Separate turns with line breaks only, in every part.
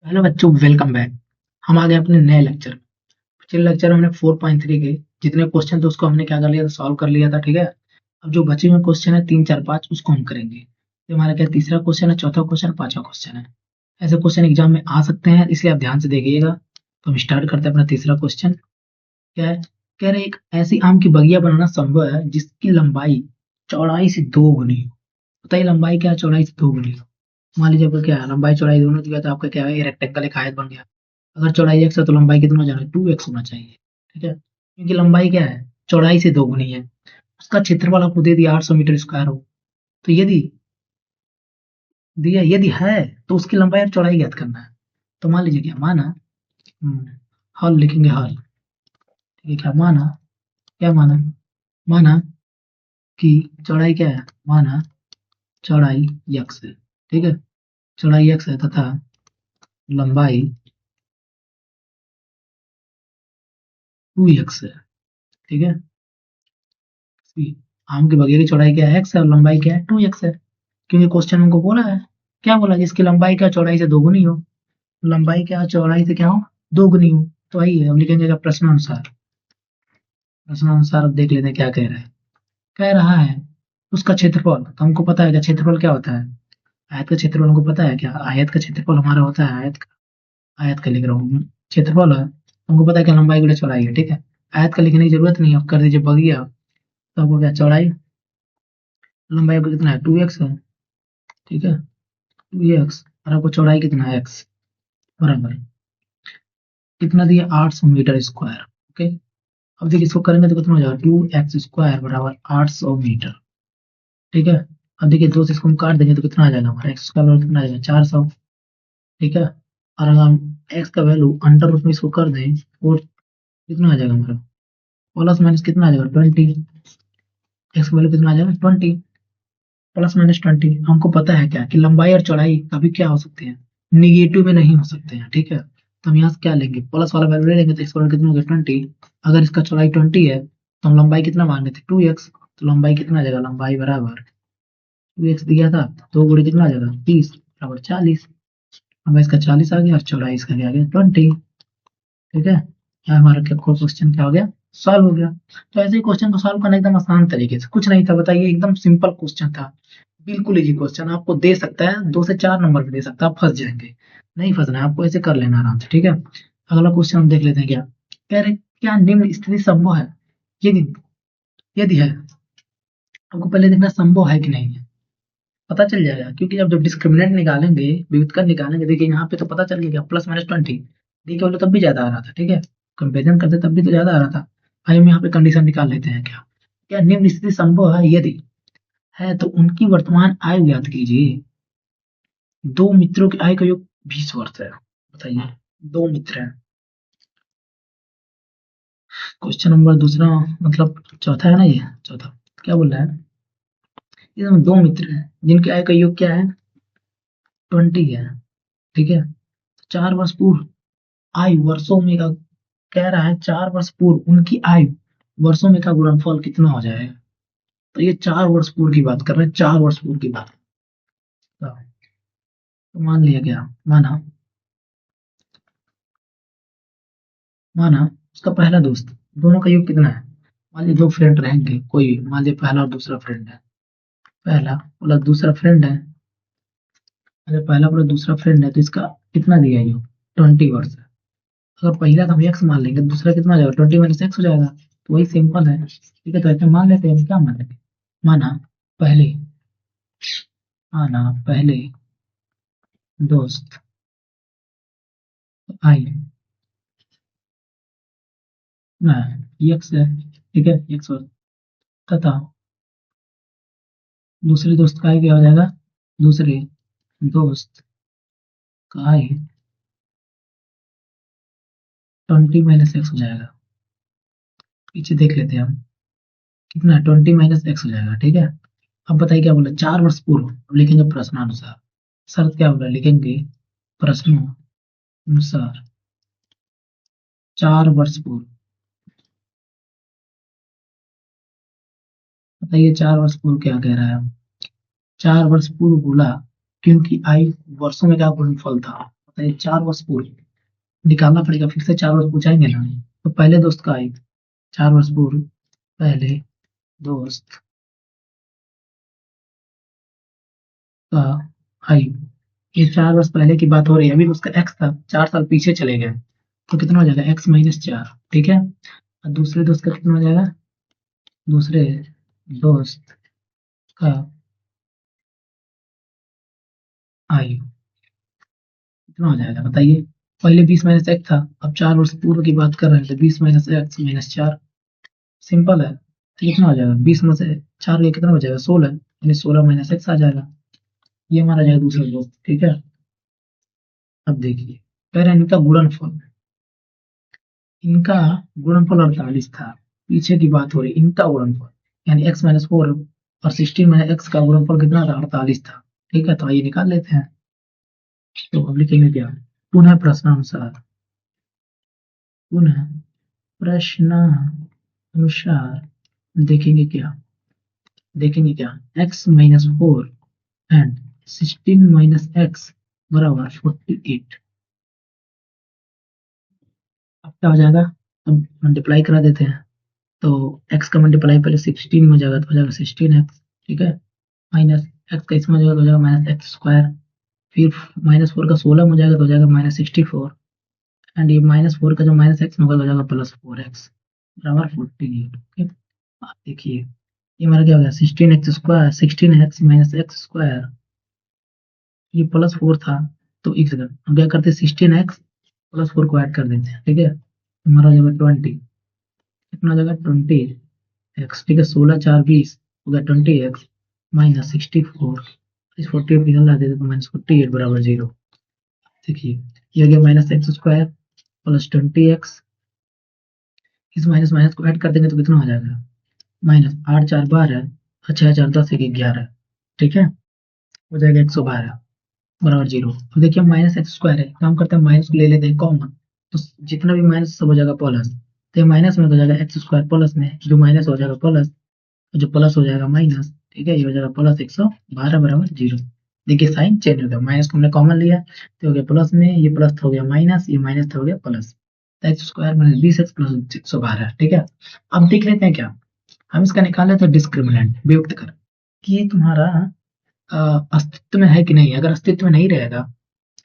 Hello बच्चों, welcome back. हम आ गए अपने नए लेक्चर। पिछले लेक्चर में हमने 4.3 के जितने क्वेश्चन थे उसको हमने क्या कर लिया था, सॉल्व कर लिया था। ठीक है। अब जो बचे हुए क्वेश्चन है 3 4 5 उसको हम करेंगे। तो हमारा क्या तीसरा क्वेश्चन है, चौथा क्वेश्चन, पांचवा क्वेश्चन है। ऐसे क्वेश्चन एग्जाम में आ सकते हैं, इसलिए आप ध्यान से देखिएगा। तो हम स्टार्ट करते हैं अपना तीसरा क्वेश्चन। क्या है? कह रहे एक ऐसी आम की बगिया बनाना संभव है जिसकी लंबाई चौड़ाई से 2 गुनी हो। बताइए लंबाई क्या है, चौड़ाई से 2 गुनी हो। मान लीजिए आपका क्या है, लंबाई चौड़ाई दोनों दिया तो आपका क्या है, रेक्टेंगल एक आयत बन गया। अगर चौड़ाई एक्स है तो लंबाई कितना हो जाना है, 2x होना चाहिए। ठीक है, क्योंकि लंबाई क्या है, चौड़ाई से 2 गुनी है। उसका क्षेत्रफल आपको दे दिया 800 मीटर स्क्वायर हो। तो यदि दिया यदि है तो उसकी लंबाई और चौड़ाई ज्ञात करना है। तो मान लीजिए क्या माना, हल लिखेंगे हल। ठीक है, क्या माना, क्या माना, माना कि चौड़ाई क्या है, माना चौड़ाई यक्स है। ठीक है, चौड़ाई यक्स है तथा लंबाई 2x है। ठीक है, आम के बगीचे की चौड़ाई क्या है, एक्स है, और लंबाई क्या है, 2x है। क्योंकि क्वेश्चन हमको बोला है, क्या बोला, जिसकी लंबाई क्या चौड़ाई से 2 गुनी हो। लंबाई क्या चौड़ाई से क्या हो, 2 गुनी हो। तो आइए हम लिखेंगे क्या, प्रश्नानुसार। प्रश्नानुसार अब देख लेते हैं क्या कह रहा है। कह रहा है उसका क्षेत्रफल, तो हमको पता है क्या क्षेत्रफल क्या होता है। आयत का क्षेत्रफल हमको पता है क्या, आयत का क्षेत्रफल हमारा होता है, आयत का लिख रहा हूँ क्षेत्रफल है। हमको पता है क्या, लंबाई गुणा चौड़ाई है। ठीक है, आयत का लिखने की जरूरत नहीं है, अब कर दीजिए बगिया। तो आपको क्या चौड़ाई, लंबाई आपको कितना है, 2x है। ठीक है, 2x, और आपको चौड़ाई कितना है, x, बराबर कितना दिया, 800 मीटर स्क्वायर। ओके, अब देखिए इसको करेंगे तो कितना हो जाएगा, 2x स्क्वायर बराबर 800 मीटर। ठीक है, अब देखिए 2 से इसको हम काट देंगे तो कितना आ जाएगा हमारा, एक्स स्क्वायर बराबर कितना आ जाएगा, 400। ठीक है, और अगर हम एक्स का वैल्यू अंडर रूट में इसको कर दें और कितना आ जाएगा हमारा, प्लस माइनस कितना आ जाएगा, 20। एक्स का वैल्यू कितना आ जाएगा, 20, प्लस माइनस 20। हमको पता है क्या कि लंबाई और चौड़ाई कभी क्या हो सकते हैं, निगेटिव में नहीं हो सकते हैं। ठीक है, तो हम यहाँ से क्या लेंगे, प्लस वाला वैल्यू ले लेंगे तो इसका कितना हो गया, 20। अगर इसका चौड़ाई 20 है तो हम लंबाई कितना मान रहे थे, 2x। तो लंबाई कितना आ जाएगा, लंबाई बराबर 2x दिया था, 2 गुणे कितना आ जाएगा, 30 बराबर 40। अब इसका 40 आ गया और चौड़ाई इसका क्या आ गया, 20। ठीक है, यहाँ हमारा क्या क्वेश्चन क्या हो गया, सॉल्व हो गया। तो ऐसे ही क्वेश्चन को सॉल्व करना एकदम आसान तरीके से, कुछ नहीं था, बताइए, एकदम सिंपल क्वेश्चन था। बिल्कुल इजी क्वेश्चन, आपको दे सकता है 2 से 4 नंबर भी दे सकता है, आप फंस जाएंगे। नहीं फंसना है आपको, ऐसे कर लेना आराम से। ठीक है, अगला क्वेश्चन हम देख लेते हैं। क्या कह रहे, क्या निम्न स्थिति संभव है, यदि यदि है। आपको पहले देखना संभव है कि नहीं है, पता चल जाएगा। क्योंकि जब जब डिस्क्रिमिनेंट निकालेंगे, व्युत्क्रम निकालेंगे, देखिए यहाँ पे तो पता चल गया प्लस माइनस 20। देखिए बोले तब भी ज्यादा आ रहा था। ठीक है, कंपेरिजन करते तब भी तो ज्यादा आ रहा था। आइए हम यहाँ पे कंडीशन निकाल लेते हैं। क्या क्या निम्न स्थिति संभव है, यदि है तो उनकी वर्तमान आयु ज्ञात कीजिए। दो मित्रों की आयु का योग 20 वर्ष है। बताइए, दो मित्र हैं। क्वेश्चन नंबर दूसरा, मतलब चौथा है ना, ये चौथा क्या बोल रहा है, ये दो मित्र हैं जिनकी आयु का योग क्या है, 20 है। ठीक है, 4 वर्ष पूर्व आयु वर्षों में का, कह रहा है 4 वर्ष पूर्व उनकी आयु वर्षों में का गुणनफल कितना हो जाएगा। तो ये 4 वर्ष पूर्व की बात कर रहे हैं, 4 वर्ष पूर्व की बात। तो मान लिया गया, माना माना उसका पहला दोस्त, दोनों का योग कितना है। मान लीजिए दो फ्रेंड रहेंगे, कोई मान लीजिए पहला और दूसरा फ्रेंड है। पहला प्लस दूसरा फ्रेंड है। अगर पहला प्लस दूसरा फ्रेंड है तो इसका कितना दिया योग, 20 वर्ष है। अगर पहला का हम एक्स मान लेंगे, दूसरा कितना हो जाएगा, 20 - x हो जाएगा। तो वही सिंपल है। ठीक है, तो ऐसे मान लेते हैं, क्या मान लेते हैं, माना पहले माना पहले दोस्त आई ना, एक्स है। ठीक है, एक्स तथा दूसरे दोस्त का आई क्या हो जाएगा, दूसरे दोस्त का आई 20 - x हो जाएगा। पीछे देख लेते हैं हम, कितना 20 - x हो जाएगा। ठीक है, अब बताइए क्या बोला, 4 वर्ष पूर्व। अब लिखेंगे प्रश्नानुसार, शर्त क्या बोला, लिखेंगे प्रश्नानुसार 4 वर्ष पूर्व। बताइए 4 वर्ष पूर्व क्या कह रहा है, 4 वर्ष पूर्व बोला क्योंकि आयु वर्षों में क्या गुणनफल था, बताइए 4 वर्ष पूर्व निकालना पड़ेगा, फिर से 4 वर्ष पूछाएंगे ना। तो पहले दोस्त का आयु 4 वर्ष पूर्व, पहले दोस्त का आयु, ये 4 वर्ष पहले की बात हो रही है, अभी उसका एक्स था, 4 साल पीछे चले गए, तो कितना हो जाएगा x-4, ठीक है। और दूसरे दोस्त का कितना हो जाएगा, दूसरे दोस्त का आयु कितना हो जाएगा बताइए। पहले 20 - 1 था, अब 4 वर्ष पूर्व की बात कर रहे हैं, तो 20 - x - 4 सिंपल है। तो कितना हो जाएगा, 20 में से 4 ये कितना हो जाएगा, 16, यानी 16 - x आ जाएगा। ये हमारा जाएगा दूसरा दोस्त, ठीक है। अब देखिए कह रहे हैं इनका गुणनफल 48 था, पीछे की बात हो रही, इनका गुणनफल यानी x-4 और 16 - x का गुणनफल कितना था, 48 था, ठीक है। तो आइए निकाल लेते हैं। तो अब लिखेंगे क्या, पुनः प्रश्नानुसार, पुनः प्रश्नानुसार देखेंगे क्या x-4 एंड 16 - x बराबर 48। अब क्या हो जाएगा, अब मल्टीप्लाई करा देते हैं। तो x का मल्टीप्लाई पहले 16 में हो जाएगा, तो हो जाएगा 16x, ठीक है, माइनस x का इसमें हो जाएगा, तो हो जाएगा -x², फिर -4 का 16 में हो जाएगा, तो हो जाएगा -64, एंड ये -4 का जो -x में होगा, तो हो जाएगा +4x बराबर 48, ओके। अब देखिए ये हमारा क्या हो गया, 16x² 16x - x², ये +4 था, तो एक सेकंड हम क्या करते हैं, 16x +4 को ऐड कर देते हैं, ठीक है। हमारा हो जाएगा 20, कितना हो जाएगा 20x, ठीक है, 16×4 = 20 हो गया 20x -64, इस 48 निकालना देते तो -48 बराबर 0। देखिए ये हो गया -x² +20x, इस माइनस माइनस को ऐड कर देंगे तो कितना हो जाएगा, -8×4 = 12, 6×4 = 10, 1×11, ठीक है, हो जाएगा 112 बराबर 0। अब देखिए -x² है, काम करते हैं माइनस को ले लेते हैं कॉमन, तो जितना भी माइनस सब हो जाएगा प्लस, तो ये माइनस में हो जाएगा x² प्लस में, जो माइनस हो जाएगा प्लस, जो प्लस हो जाएगा माइनस, ठीक है, ये हो जाएगा +112 बराबर 0। देखिए साइन चेंज हो गया, माइनस को हमने कॉमन लिया तो हो गया प्लस में, ये प्लस हो गया माइनस, ये माइनस हो गया प्लस, तो x² - 20x + 112, ठीक है। अब देख लेते हैं क्या, हम इसका निकाले तो डिस्क्रिमिनेंट वियुक्त कर, कि ये तुम्हारा अस्तित्व में है कि नहीं। अगर अस्तित्व में नहीं रहेगा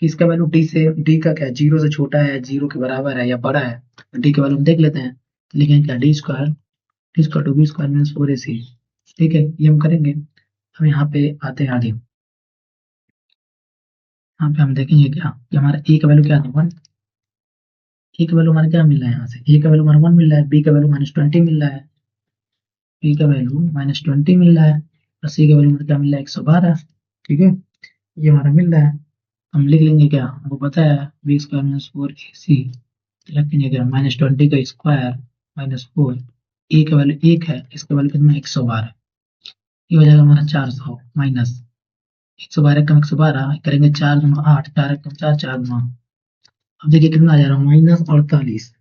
कि इसका वैल्यू डी का क्या 0 से छोटा है, 0 के बराबर है या बड़ा है, तो डी के वैल्यू देख लेते हैं, तो लिखेंगे क्या, d² टू b² - 4ac, ठीक है, ये हम करेंगे। हम यहाँ पे आते हैं आगे, यहाँ पे हम देखेंगे क्या कि हमारा ए का वैल्यू क्या था 1, ए का वैल्यू हमारा क्या मिल रहा है, यहाँ से ए का वैल्यू हमारा 1 मिल रहा है, बी का वैल्यू -20 मिल रहा है, बी का वैल्यू -20 मिल रहा है, और सी का वैल्यू क्या मिल रहा है 112, ठीक है, ये हमारा मिल रहा है। हम लिख लेंगे क्या, हमको पता है b² - 4ac, रखेंगे क्या -20 का स्क्वायर -4, ए का वैल्यू 1 है, इसका वैल्यू कितना 112, ये हो जाएगा हमारा 400 माइनस 112 कम 112 करेंगे, 4 × 8, 4 × 4 4 × 9, अब देखिए कितना आ जा रहा है -48,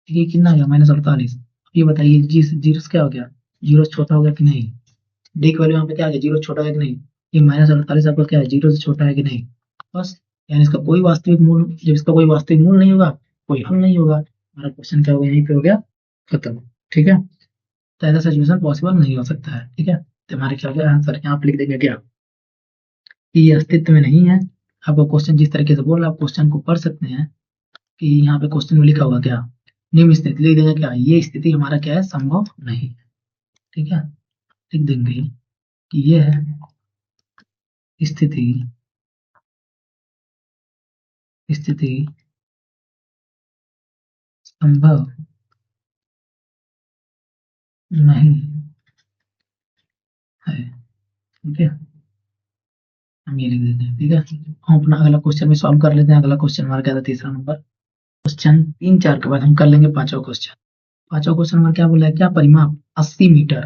ये कितना आ गया -48। ये बताइए जी जीरो से क्या हो गया, जीरो से छोटा हो गया कि नहीं, डी की वैल्यू यहाँ पे क्या आ गया, जीरो से छोटा है कि नहीं, ये -48 आपका क्या है, जीरो से छोटा है कि नहीं, बस, यानी इसका कोई वास्तविक मूल, जब इसका कोई वास्तविक मूल नहीं होगा कोई हल नहीं होगा, हमारा क्वेश्चन क्या हो गया, यहीं पे हो गया खत्म, ठीक है। तो ऐसा सिचुएशन पॉसिबल नहीं हो सकता है, ठीक है। तो हमारे क्या हो गया आंसर, यहाँ पे लिख देंगे क्या कि ये अस्तित्व में नहीं है। आपको क्वेश्चन जिस तरीके से बोल रहा है, आप क्वेश्चन को पढ़ सकते हैं कि यहाँ पे क्वेश्चन में लिखा होगा क्या, निम्न स्थिति लिख देंगे क्या, ये स्थिति हमारा क्या है, संभव नहीं है, ठीक है, लिख देंगे कि ये है स्थिति स्थिति संभव नहीं है, ठीक है, हम ये लिख देते हैं, ठीक है। हम अपना अगला क्वेश्चन भी सॉल्व कर लेते हैं। अगला क्वेश्चन हमारा क्या था, तीसरा नंबर, क्वेश्चन 3 4 के बाद हम कर लेंगे पांचवा क्वेश्चन। पांचवा क्वेश्चन हमारा क्या बोला है, क्या परिमाप 80 मीटर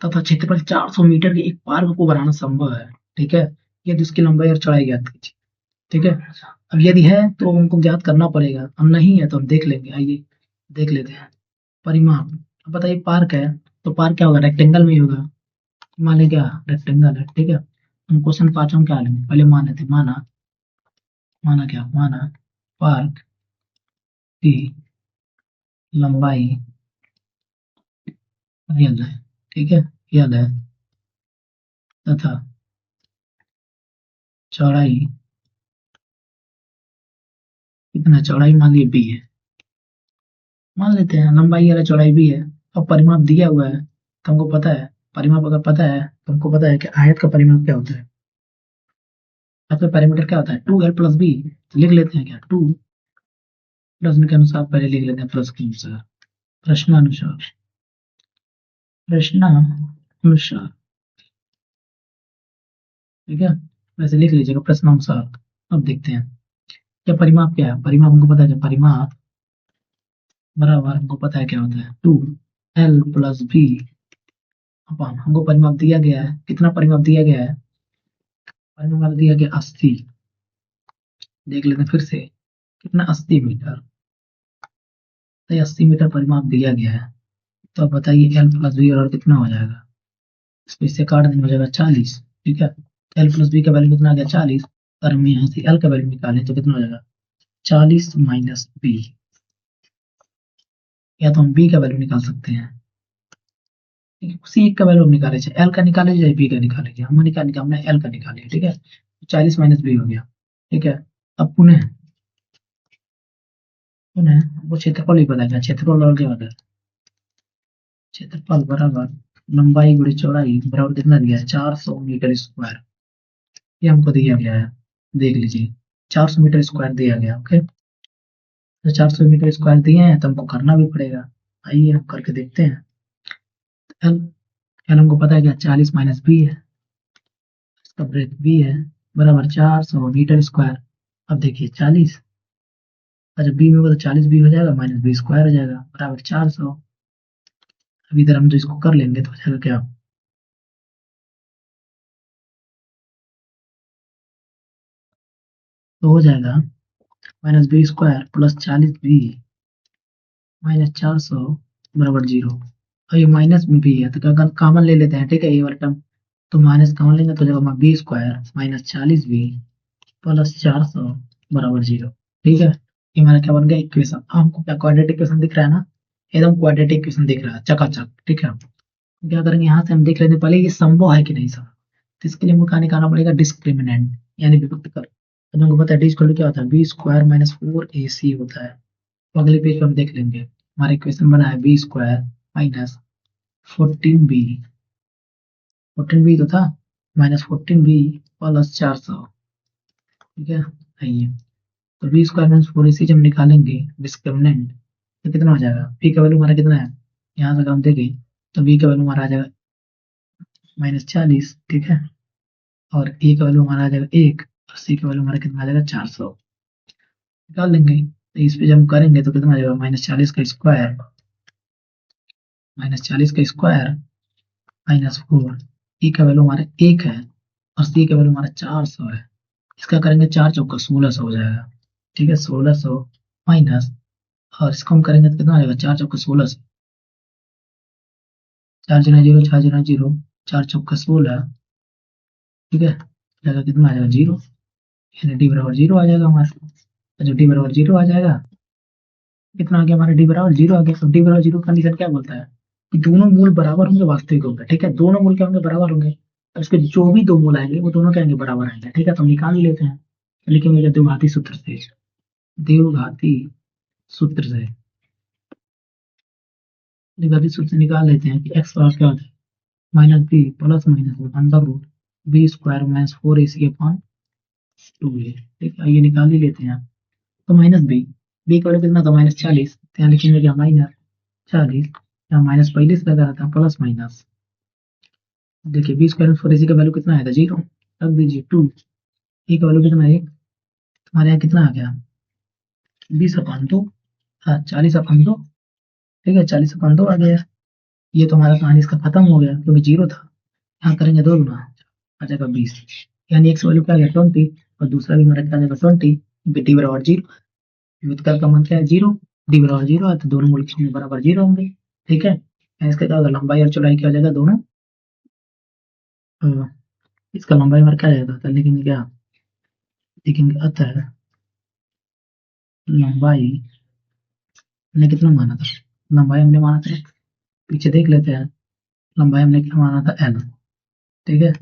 तथा क्षेत्रफल 400 मीटर के एक पार्क को बनाना संभव है, ठीक है, यदि उसकी लंबाई और चौड़ाई ज्ञात कीजिए, ठीक है। अब यदि है तो हमको ज्ञात करना पड़ेगा, अब नहीं है तो हम देख लेंगे, आइए देख लेते हैं। परिमाप, अब बताइए पार्क है तो पार्क क्या होगा, रेक्टेंगल में ही होगा, मान लें क्या रेक्टेंगल है, ठीक है। हम क्वेश्चन 5 में क्या लेंगे, पहले मान लेते, माना माना क्या, माना पार्क की लंबाई यद है, ठीक है, यद है तथा चौड़ाई कितना, चौड़ाई मान लीजिए बी है, मान लेते हैं लंबाई वाला चौड़ाई भी है। अब परिमाप दिया हुआ है, तुमको पता है परिमाप अगर पता है, तुमको पता है कि आयत का परिमाप क्या होता है, आपका पैरामीटर क्या होता है 2l+b। तो लिख लेते हैं क्या, 2 प्रश्न के अनुसार पहले लिख लेते हैं, प्रश्न के अनुसार, प्रश्नानुसार, प्रश्नानुसार, ठीक है, वैसे लिख लीजिएगा प्रश्नानुसार। अब देखते हैं क्या परिमाप क्या है, परिमाप हमको पता है क्या, परिमाप बराबर हमको पता है क्या होता है 2l+b अपान, हमको परिमाप दिया गया है, कितना परिमाप दिया गया है, परिमाप दिया गया 80। देख लेते हैं फिर से, कितना 80 मीटर, तो 80 मीटर परिमाप दिया गया है। तो अब बताइए l+b और कितना हो जाएगा, इसको इससे काट देना, हो जाएगा 40, ठीक है। l+b का वैल्यू कितना आ गया 40, और हम यहाँ से l का वैल्यू निकालें तो कितना हो जाएगा 40 माइनस b, या तो हम b का वैल्यू निकाल सकते हैं, ठीक है, उसी एक का वैल्यू हम निकाले, चाहे l का निकाले चाहे b का निकाले, हम निकाल हमने l का निकाले, ठीक है, 40 माइनस b हो गया, ठीक है। अब पुनः पुनः वो क्षेत्रफल ही पता है, क्षेत्रफल और क्या होता है, क्षेत्रफल बराबर लंबाई गुणे चौड़ाई बराबर कितना दिया है 400 मीटर स्क्वायर, ये हमको दिया गया है, देख लीजिए 400 मीटर स्क्वायर दिया गया, ओके। तो 400 मीटर स्क्वायर दिए हैं तो हमको करना भी पड़ेगा, आइए हम करके देखते हैं। एल एल हमको पता है क्या 40 माइनस बी है, इसका ब्रेथ बी है, बराबर 400 मीटर स्क्वायर। अब देखिए 40, अच्छा बी में तो 40 बी हो जाएगा, माइनस बी स्क्वायर हो जाएगा बराबर 400। अब इधर हम तो इसको कर लेंगे तो हो जाएगा क्या, तो हो जाएगा minus B square plus 40 B minus 400 बराबर 0। और ये माइनस में भी है तो क्या कॉमन ले लेते हैं, ठीक है, ये वाला टर्म, तो माइनस कॉमन लेंगे तो जगह B square minus 40 B plus 400 बराबर 0, ठीक है। ये हमारा क्या बन गया इक्वेशन, हमको क्या क्वाड्रेटिक इक्वेशन दिख रहा है ना, एकदम क्वाड्रेटिक इक्वेशन दिख रहा है चकाचक, ठीक है। तो क्या करेंगे यहाँ से हम देख लेते हैं पहले ये संभव है कि नहीं संभव, तो इसके लिए हमको क्या निकालना पड़ेगा डिस्क्रिमिनेंट, यानी विभक्त कर। तो हमको पता है डी स्क्वायर क्या होता है बी स्क्वायर माइनस 4ac होता है। तो अगले पेज पे हम देख लेंगे, हमारा इक्वेशन बना है B square minus 14b, 14b तो था, माइनस 14b प्लस 400, ठीक है, आइए तो बी स्क्वायर माइनस 4ac जब हम निकालेंगे डिस्क्रिमिनेंट तो कितना हो जाएगा, बी का वैल्यू हमारा कितना है, यहाँ से अगर हम देखें तो बी का वैल्यू हमारा आ जाएगा -40, ठीक है, और ए का वैल्यू हमारा आ जाएगा 1, और सी का वैल्यू हमारा कितना आ जाएगा 400, निकाल लेंगे। तो इस पे जब हम करेंगे तो कितना आ जाएगा -40 का स्क्वायर -4, ई का वैल्यू हमारा 1 है और सी का वैल्यू हमारा 400 है। इसका करेंगे 4 चौका 1600 हो जाएगा, ठीक है, 1600 माइनस, और इसको हम करेंगे तो कितना आ जाएगा 4 चौका 1600, 4 जीरो 0, 4 जीरो 0, 4 चौका 16, ठीक है, जाएगा कितना आ जाएगा 0, यानी डी बराबर 0 आ जाएगा हमारा। तो जब डी बराबर 0 आ जाएगा, कितना आ गया हमारा डी बराबर 0 आ गया। तो डी बराबर 0 कंडीशन क्या बोलता है कि दोनों मूल बराबर होंगे, वास्तविक होंगे, ठीक है, दोनों मूल क्या होंगे बराबर होंगे, और इसके जो भी दो मूल आएंगे वो दोनों क्या आएंगे बराबर आएंगे, ठीक है, तो हम निकाल ही लेते हैं, लिखेंगे द्विघाती सूत्र से, द्विघाती सूत्र से, द्विघाती सूत्र से निकाल लेते हैं कि एक्स बराबर क्या होता है minus B plus minus under root B square minus 4ac upon 2a, ठीक है, ये निकाल ही लेते हैं। तो माइनस बी का वैल्यू कितना था -40, यहाँ लिखेंगे क्या -40, यहाँ माइनस पहले से लगा था प्लस माइनस, देखिए बी स्क्वायर 4ac का वैल्यू कितना आया था 0, रख दीजिए 2, ए का वैल्यू कितना है 1, तुम्हारे यहाँ कितना आ गया 20/2, हाँ 40/2, ठीक है 40/2 आ गया। ये तो हमारा कहानी इसका खत्म हो गया क्योंकि 0 था, यहाँ करेंगे 2 गुना आ जाएगा 20, यानी एक्स वैल्यू क्या आ गया 20, और दूसरा भी हमारा क्या आ जाएगा 20, डी बराबर 0, व्युत्क्रम का मान क्या है 0, डी बराबर 0 है तो दोनों मूल के बराबर 0 होंगे, ठीक है। इसका क्या होगा लंबाई और चौड़ाई क्या हो जाएगा दोनों, अ, इसका लंबाई हमारा क्या आ जाएगा तो लिखेंगे क्या, लिखेंगे अतः लंबाई हमने कितना माना था? लंबाई हमने माना था, पीछे देख लेते हैं। लंबाई हमने क्या माना था? एल। ठीक है,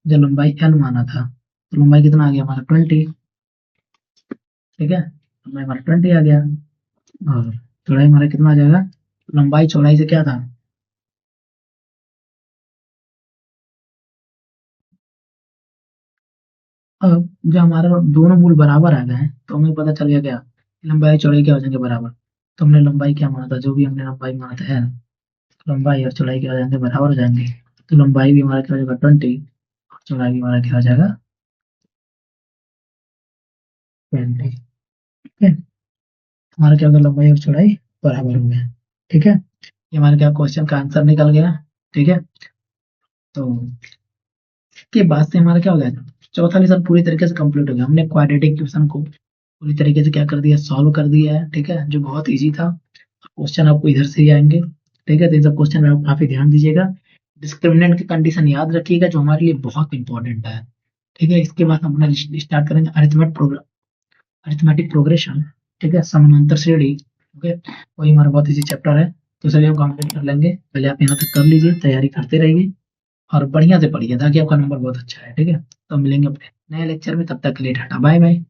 जब लंबाई एल माना था तो लंबाई कितना आ गया हमारा? 20। ठीक है, लंबाई हमारा 20 आ गया। और चौड़ाई हमारा कितना आ जाएगा? लंबाई चौड़ाई से क्या था? अब जब हमारा दोनों मूल बराबर आ गए हैं तो हमें पता चल गया क्या, लंबाई चौड़ाई क्या हो जाएंगे? बराबर। तो हमने लंबाई क्या माना था? जो भी हमने लंबाई माना था एल, लंबाई और चौड़ाई क्या हो जाएंगे? बराबर हो जाएंगे। तो लंबाई भी हमारा क्या हो जाएगा? 20। और चौड़ाई भी हमारा क्या हो जाएगा? 20। ठीक है, हमारा क्या होगा? लंबाई और चौड़ाई बराबर हो गया। ठीक है, ये हमारे क्या क्वेश्चन का आंसर निकल गया। ठीक है, तो के बाद से हमारा क्या हो गया? चौथा लेसन पूरी तरीके से कंप्लीट हो गया। हमने क्वाड्रेटिक इक्वेशन को पूरी तरीके से क्या कर दिया? सॉल्व कर दिया है। ठीक है, जो बहुत इजी था। क्वेश्चन आपको इधर से ही आएंगे। ठीक है, तो इन सब क्वेश्चन में आप काफी ध्यान दीजिएगा। डिस्क्रिमिनेंट की कंडीशन याद रखिएगा, जो हमारे लिए बहुत इंपॉर्टेंट है। ठीक है, इसके बाद हम अपना स्टार्ट करेंगे अरिथमेटिक प्रोग्रेशन। ठीक है, समानांतर श्रेणी। ओके, वही हमारा बहुत इजी चैप्टर है। तो चलिए हम कंप्लीट कर लेंगे। पहले आप यहाँ तक कर लीजिए, तैयारी करते रहिए और बढ़िया से पढ़िए ताकि आपका नंबर बहुत अच्छा है। ठीक है, तो मिलेंगे अपने नए लेक्चर में, तब तक के लिए टाटा बाय बाय।